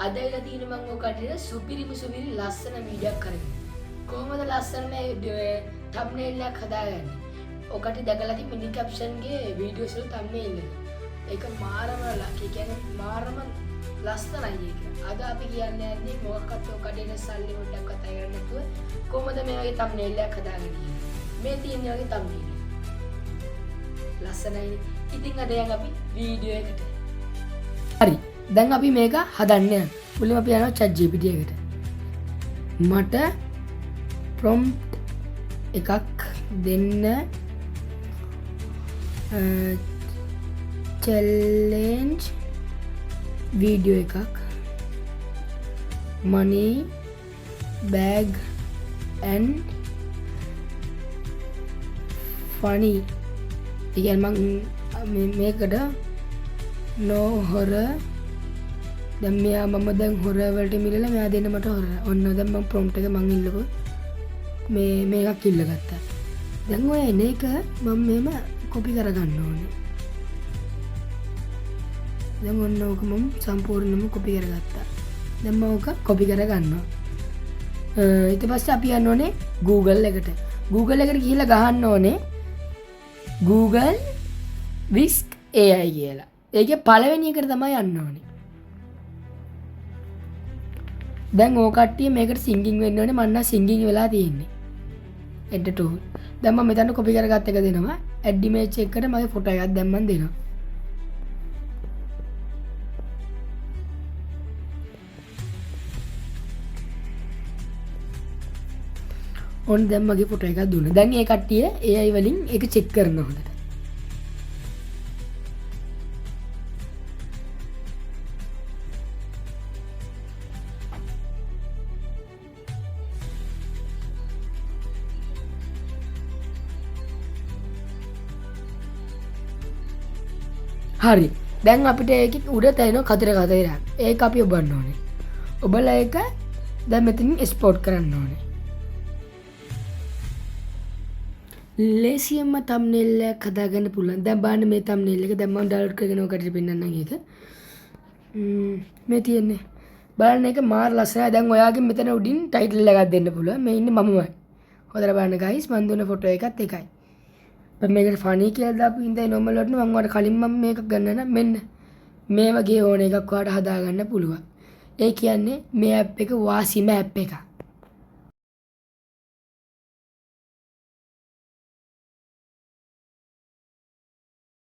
අද වෙලා තියෙන මම ඔකට සුපිරිම සුපිරි ලස්සන වීඩියෝ එකක් කරගෙන. කොහොමද ලස්සන මේ thumbnail එකක් හදාගන්නේ? ඔකට දැකලා තියෙන mini caption ගේ වීඩියෝස් වල thumbnail එක. ඒක මාරම කියන්නේ මාරම ලස්සනයි ඒක. අද අපි කියන්නේ යන්නේ මොකක්වත් ඔකට එන සල්ලි පොඩ්ඩක් කතා කරන්නේ නැතුව කොහොමද මේ වගේ thumbnail එකක් හදාගන්නේ කියලා. මේ තියෙන වගේ thumbnail. ලස්සනයි. ඉතින් අද යන් අපි වීඩියෝ එකට. හරි. දැන් අපි මේක හදන්න යනවා. මුලින්ම අපි යනවා ChatGPT එකට. මට prompt එකක් දෙන්න challenge video එකක් money bag and funny. ඉතින් මම මේකට no horror දැන් මෙයා මම දැන් හොරර් වලට මිලලා මෙයා දෙන්න මට හොරර්. ඔන්න දැන් මම prompt එක මං ඉල්ලපු මේකක් ඉල්ලගත්තා. දැන් ඔය එන එක මම මෙහෙම copy කරගන්න ඕනේ. දැන් ඔන්න ඕක මම සම්පූර්ණයෙන්ම copy කරගත්තා. දැන් මම ඕක copy කරගන්නවා. ඊට පස්සේ අපි යන්න ඕනේ Google එකට. Google එකට ගිහිල්ලා ගහන්න ඕනේ Google Whisk AI කියලා. ඒකේ පළවෙනි එකට තමයි යන්න ඕනේ. දැන් ඕ කට්ටිය මේකට සිංගින් වෙන්න ඕනේ. මම නම් සිංගින් වෙලා තියෙන්නේ. Aid tool. දැන් මම මෙතන කොපි කරගත් එක දෙනවා. ඇඩ් ඉමේජ් එකකට මගේ ෆොටෝ එකක් දැන් මම දෙනවා. ඔන්න දැන් මගේ ෆොටෝ එකක් දුන්නා. දැන් ඒ කට්ටිය AI වලින් ඒක චෙක් කරනවා හොඳට. හරි. දැන් අපිට ඒකේ උඩ තැන කතර කතරක්. ඒක අපි ඔබන්න ඕනේ. ඔබලා ඒක දැන් මෙතනින් එක්ස්පෝර්ට් කරන්න ඕනේ. ලේසියෙන්ම thumbnail එක හදාගන්න පුළුවන්. දැන් බලන්න මේ thumbnail එක දැන් මම ඩවුන්ලෝඩ් කරගෙන ඔකට පෙන්නන්නම් ඒක. මේ තියෙන්නේ. බලන්න ඒක මාර ලස්සනයි. දැන් ඔයාගේ මෙතන උඩින් ටයිටල් එකක් දෙන්න පුළුවන්. මේ ඉන්නේ මමමයි. හොඳට බලන්න guys. මම දුන්න ෆොටෝ එකත් එකයි. මේකට ෆනි කියලා දාපු ඉඳන් normal වලට මම ඔයාලට කලින් මම මේක ගන්න නම් මෙන්න මේ වගේ ඕන එකක් ඔයාලට හදාගන්න පුළුවන්. ඒ කියන්නේ මේ app එක වාසිම app එකක්.